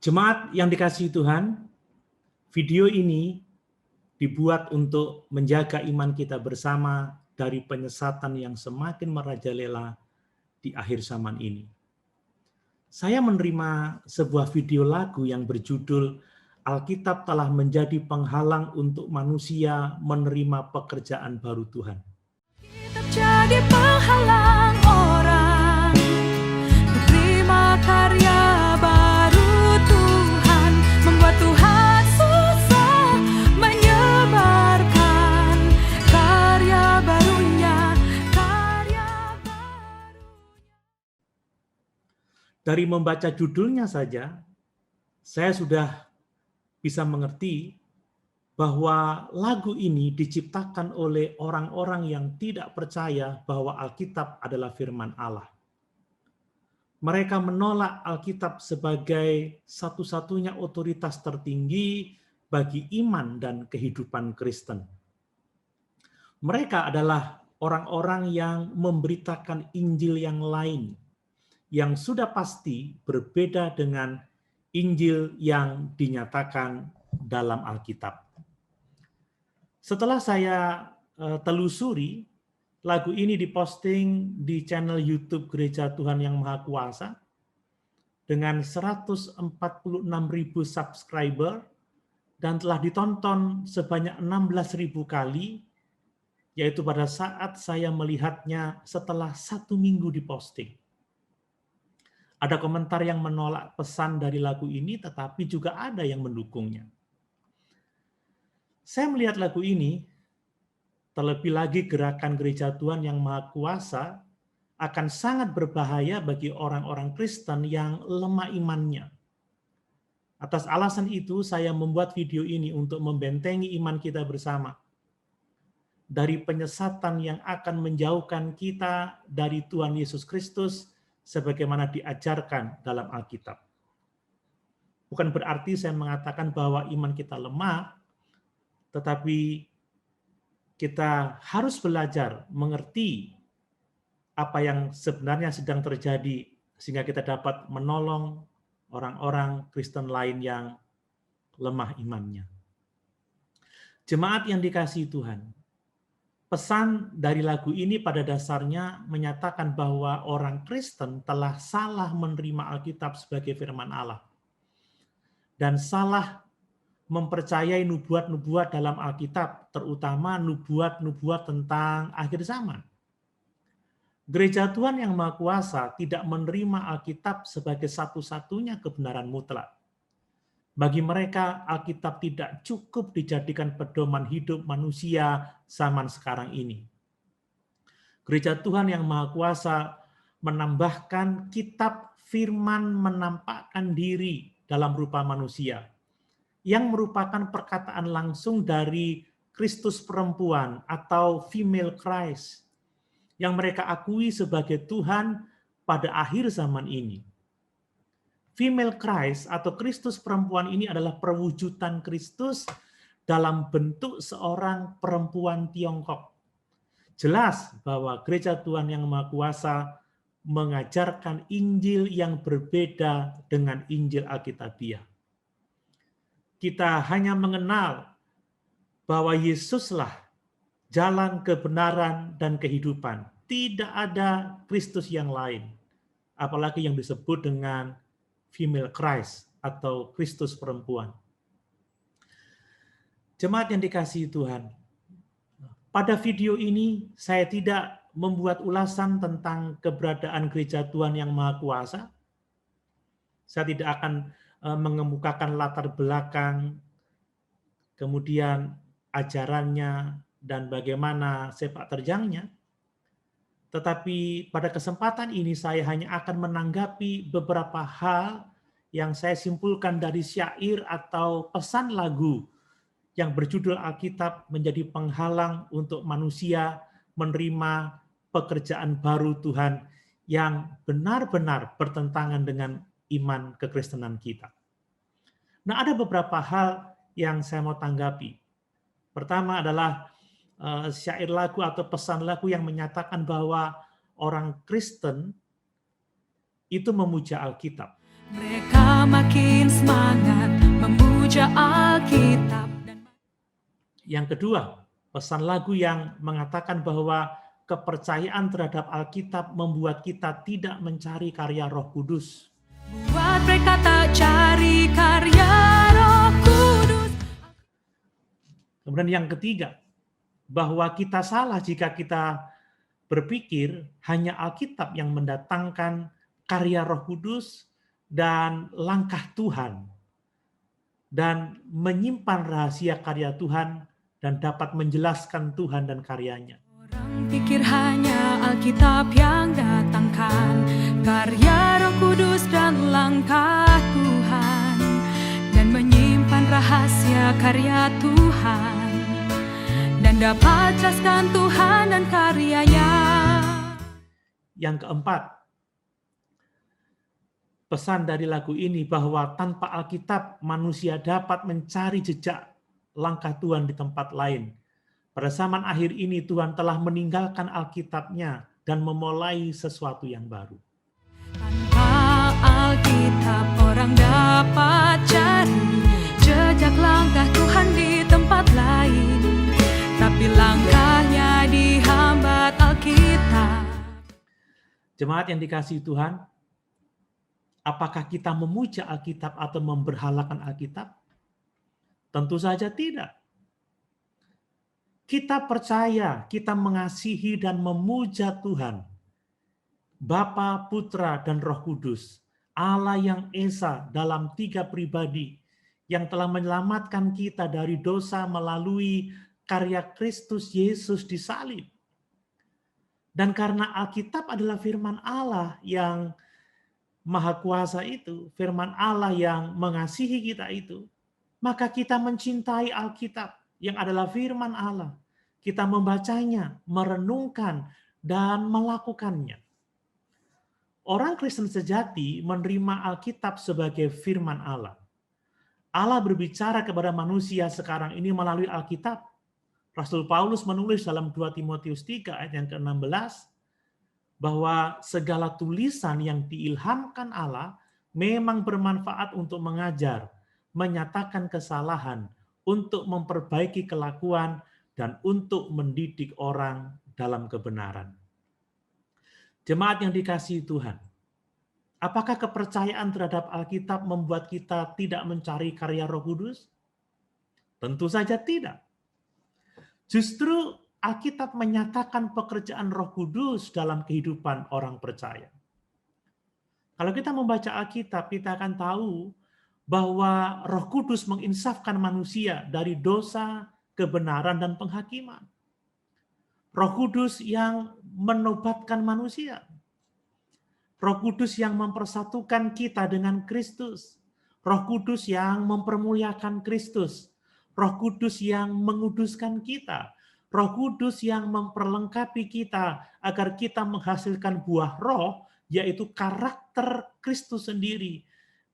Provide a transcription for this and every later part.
Jemaat yang dikasihi Tuhan, video ini dibuat untuk menjaga iman kita bersama dari penyesatan yang semakin merajalela di akhir zaman ini. Saya menerima sebuah video lagu yang berjudul Alkitab telah menjadi penghalang untuk manusia menerima pekerjaan baru Tuhan. Alkitab jadi penghalang orang menerima karya baru Tuhan, membuat Tuhan susah menyebarkan karya barunya. Dari membaca judulnya saja, saya sudah bisa mengerti bahwa lagu ini diciptakan oleh orang-orang yang tidak percaya bahwa Alkitab adalah firman Allah. Mereka menolak Alkitab sebagai satu-satunya otoritas tertinggi bagi iman dan kehidupan Kristen. Mereka adalah orang-orang yang memberitakan Injil yang lain, yang sudah pasti berbeda dengan Injil yang dinyatakan dalam Alkitab. Setelah saya telusuri, lagu ini diposting di channel YouTube Gereja Tuhan Yang Maha Kuasa dengan 146.000 subscriber dan telah ditonton sebanyak 16.000 kali, yaitu pada saat saya melihatnya setelah 1 minggu diposting. Ada komentar yang menolak pesan dari lagu ini, tetapi juga ada yang mendukungnya. Saya melihat lagu ini, terlebih lagi gerakan Gereja Tuhan Yang Maha Kuasa, akan sangat berbahaya bagi orang-orang Kristen yang lemah imannya. Atas alasan itu, saya membuat video ini untuk membentengi iman kita bersama dari penyesatan yang akan menjauhkan kita dari Tuhan Yesus Kristus sebagaimana diajarkan dalam Alkitab. Bukan berarti saya mengatakan bahwa iman kita lemah, tetapi kita harus belajar mengerti apa yang sebenarnya sedang terjadi sehingga kita dapat menolong orang-orang Kristen lain yang lemah imannya. Jemaat yang dikasihi Tuhan, pesan dari lagu ini pada dasarnya menyatakan bahwa orang Kristen telah salah menerima Alkitab sebagai firman Allah dan salah mempercayai nubuat-nubuat dalam Alkitab, terutama nubuat-nubuat tentang akhir zaman. Gereja Tuhan Yang Maha Kuasa tidak menerima Alkitab sebagai satu-satunya kebenaran mutlak. Bagi mereka, Alkitab tidak cukup dijadikan pedoman hidup manusia zaman sekarang ini. Gereja Tuhan Yang Maha Kuasa menambahkan kitab firman menampakkan diri dalam rupa manusia, yang merupakan perkataan langsung dari Kristus perempuan atau female Christ, yang mereka akui sebagai Tuhan pada akhir zaman ini. Female Christ atau Kristus perempuan ini adalah perwujudan Kristus dalam bentuk seorang perempuan Tiongkok. Jelas bahwa Gereja Tuhan Yang Maha Kuasa mengajarkan Injil yang berbeda dengan Injil Alkitabiah. Kita hanya mengenal bahwa Yesuslah jalan kebenaran dan kehidupan. Tidak ada Kristus yang lain, apalagi yang disebut dengan female Christ atau Kristus perempuan. Jemaat yang dikasihi Tuhan, pada video ini saya tidak membuat ulasan tentang keberadaan Gereja Tuhan Yang Maha Kuasa. Saya tidak akan mengemukakan latar belakang, kemudian ajarannya, dan bagaimana sepak terjangnya. Tetapi pada kesempatan ini saya hanya akan menanggapi beberapa hal yang saya simpulkan dari syair atau pesan lagu yang berjudul Alkitab menjadi penghalang untuk manusia menerima pekerjaan baru Tuhan yang benar-benar bertentangan dengan iman kekristenan kita. Nah, ada beberapa hal yang saya mau tanggapi. Pertama adalah syair lagu atau pesan lagu yang menyatakan bahwa orang Kristen itu memuja Alkitab. Mereka makin semangat memuja Alkitab dan Yang kedua, pesan lagu yang mengatakan bahwa kepercayaan terhadap Alkitab membuat kita tidak mencari karya Roh Kudus. buat mereka tak cari karya Roh Kudus. Kemudian yang ketiga, bahwa kita salah jika kita berpikir hanya Alkitab yang mendatangkan karya Roh Kudus dan langkah Tuhan dan menyimpan rahasia karya Tuhan dan dapat menjelaskan Tuhan dan karyanya. Orang pikir hanya Alkitab yang datangkan karya Roh Kudus dan langkah Tuhan dan menyimpan rahasia karya Tuhan dan dapat jelaskan Tuhan dan karyanya. Yang keempat, pesan dari lagu ini bahwa tanpa Alkitab manusia dapat mencari jejak langkah Tuhan di tempat lain. Pada zaman akhir ini Tuhan telah meninggalkan Alkitab-Nya dan memulai sesuatu yang baru. Tanpa Alkitab orang dapat cari jejak langkah Tuhan di tempat lain, tapi langkahnya dihambat Alkitab. Jemaat yang dikasihi Tuhan, apakah kita memuja Alkitab atau memberhalakan Alkitab? Tentu saja tidak. Kita percaya, kita mengasihi dan memuja Tuhan, Bapa, Putra, dan Roh Kudus, Allah yang Esa dalam 3 pribadi, yang telah menyelamatkan kita dari dosa melalui karya Kristus Yesus di salib. Dan karena Alkitab adalah firman Allah yang Maha Kuasa itu, firman Allah yang mengasihi kita itu, maka kita mencintai Alkitab yang adalah firman Allah. Kita membacanya, merenungkan, dan melakukannya. Orang Kristen sejati menerima Alkitab sebagai firman Allah. Allah berbicara kepada manusia sekarang ini melalui Alkitab. Rasul Paulus menulis dalam 2 Timotius 3 ayat yang ke-16 bahwa segala tulisan yang diilhamkan Allah memang bermanfaat untuk mengajar, menyatakan kesalahan, untuk memperbaiki kelakuan, dan untuk mendidik orang dalam kebenaran. Jemaat yang dikasihi Tuhan, apakah kepercayaan terhadap Alkitab membuat kita tidak mencari karya Roh Kudus? Tentu saja tidak. Justru Alkitab menyatakan pekerjaan Roh Kudus dalam kehidupan orang percaya. Kalau kita membaca Alkitab, kita akan tahu bahwa Roh Kudus menginsafkan manusia dari dosa, kebenaran, dan penghakiman. Roh Kudus yang menobatkan manusia. Roh Kudus yang mempersatukan kita dengan Kristus. Roh Kudus yang mempermuliakan Kristus. Roh Kudus yang menguduskan kita. Roh Kudus yang memperlengkapi kita agar kita menghasilkan buah roh, yaitu karakter Kristus sendiri.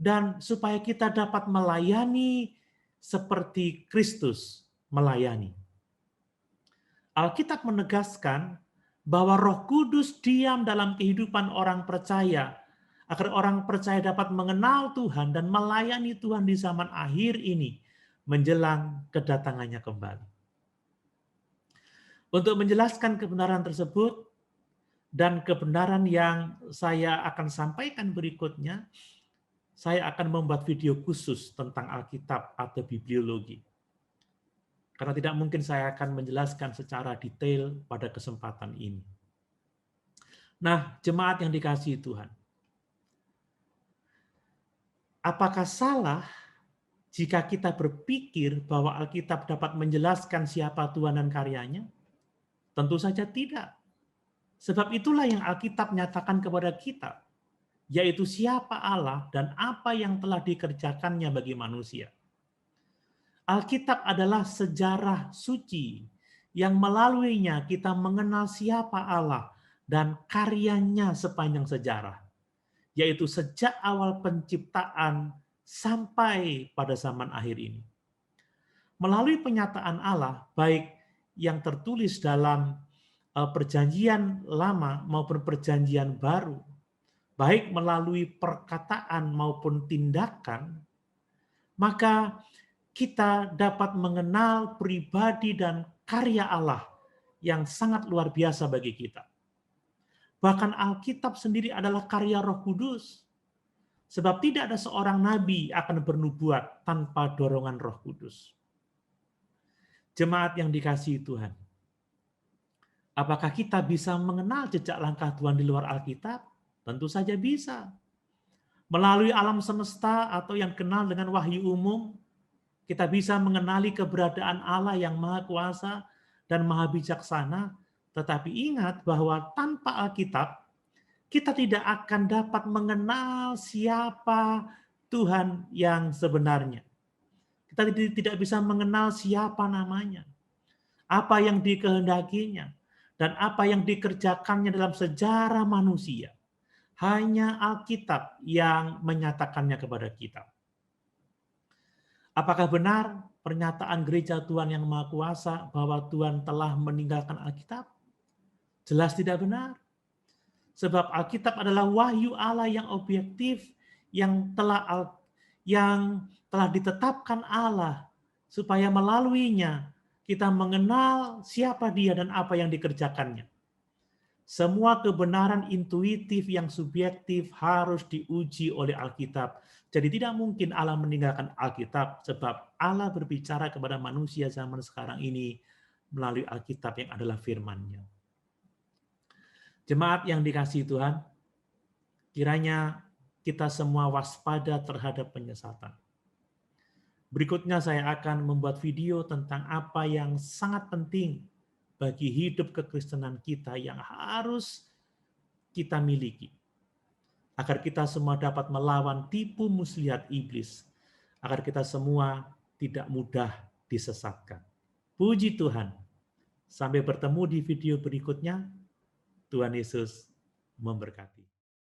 Dan supaya kita dapat melayani seperti Kristus melayani. Alkitab menegaskan bahwa Roh Kudus diam dalam kehidupan orang percaya, agar orang percaya dapat mengenal Tuhan dan melayani Tuhan di zaman akhir ini, menjelang kedatangannya kembali. Untuk menjelaskan kebenaran tersebut dan kebenaran yang saya akan sampaikan berikutnya, saya akan membuat video khusus tentang Alkitab atau bibliologi. Karena tidak mungkin saya akan menjelaskan secara detail pada kesempatan ini. Nah, jemaat yang dikasihi Tuhan, apakah salah jika kita berpikir bahwa Alkitab dapat menjelaskan siapa Tuhan dan karyanya? Tentu saja tidak. Sebab itulah yang Alkitab nyatakan kepada kita, yaitu siapa Allah dan apa yang telah dikerjakannya bagi manusia. Alkitab adalah sejarah suci yang melaluinya kita mengenal siapa Allah dan karyanya sepanjang sejarah, yaitu sejak awal penciptaan sampai pada zaman akhir ini. Melalui penyataan Allah, baik yang tertulis dalam Perjanjian Lama maupun Perjanjian Baru, baik melalui perkataan maupun tindakan, maka kita dapat mengenal pribadi dan karya Allah yang sangat luar biasa bagi kita. Bahkan Alkitab sendiri adalah karya Roh Kudus. Sebab tidak ada seorang nabi akan bernubuat tanpa dorongan Roh Kudus. Jemaat yang dikasihi Tuhan, apakah kita bisa mengenal jejak langkah Tuhan di luar Alkitab? Tentu saja bisa. Melalui alam semesta atau yang kenal dengan wahyu umum, kita bisa mengenali keberadaan Allah yang Maha Kuasa dan Maha Bijaksana. Tetapi ingat bahwa tanpa Alkitab, kita tidak akan dapat mengenal siapa Tuhan yang sebenarnya. Kita tidak bisa mengenal siapa namanya, apa yang dikehendakinya, dan apa yang dikerjakannya dalam sejarah manusia. Hanya Alkitab yang menyatakannya kepada kita. Apakah benar pernyataan gereja Tuhan yang Maha Kuasa bahwa Tuhan telah meninggalkan Alkitab? Jelas tidak benar. Sebab Alkitab adalah wahyu Allah yang objektif yang telah ditetapkan Allah supaya melaluinya kita mengenal siapa Dia dan apa yang dikerjakannya. Semua kebenaran intuitif yang subjektif harus diuji oleh Alkitab. Jadi tidak mungkin Allah meninggalkan Alkitab sebab Allah berbicara kepada manusia zaman sekarang ini melalui Alkitab yang adalah firman-Nya. Jemaat yang dikasihi Tuhan, kiranya kita semua waspada terhadap penyesatan. Berikutnya saya akan membuat video tentang apa yang sangat penting bagi hidup kekristenan kita yang harus kita miliki. Agar kita semua dapat melawan tipu muslihat iblis. Agar kita semua tidak mudah disesatkan. Puji Tuhan. Sampai bertemu di video berikutnya. Tuhan Yesus memberkati.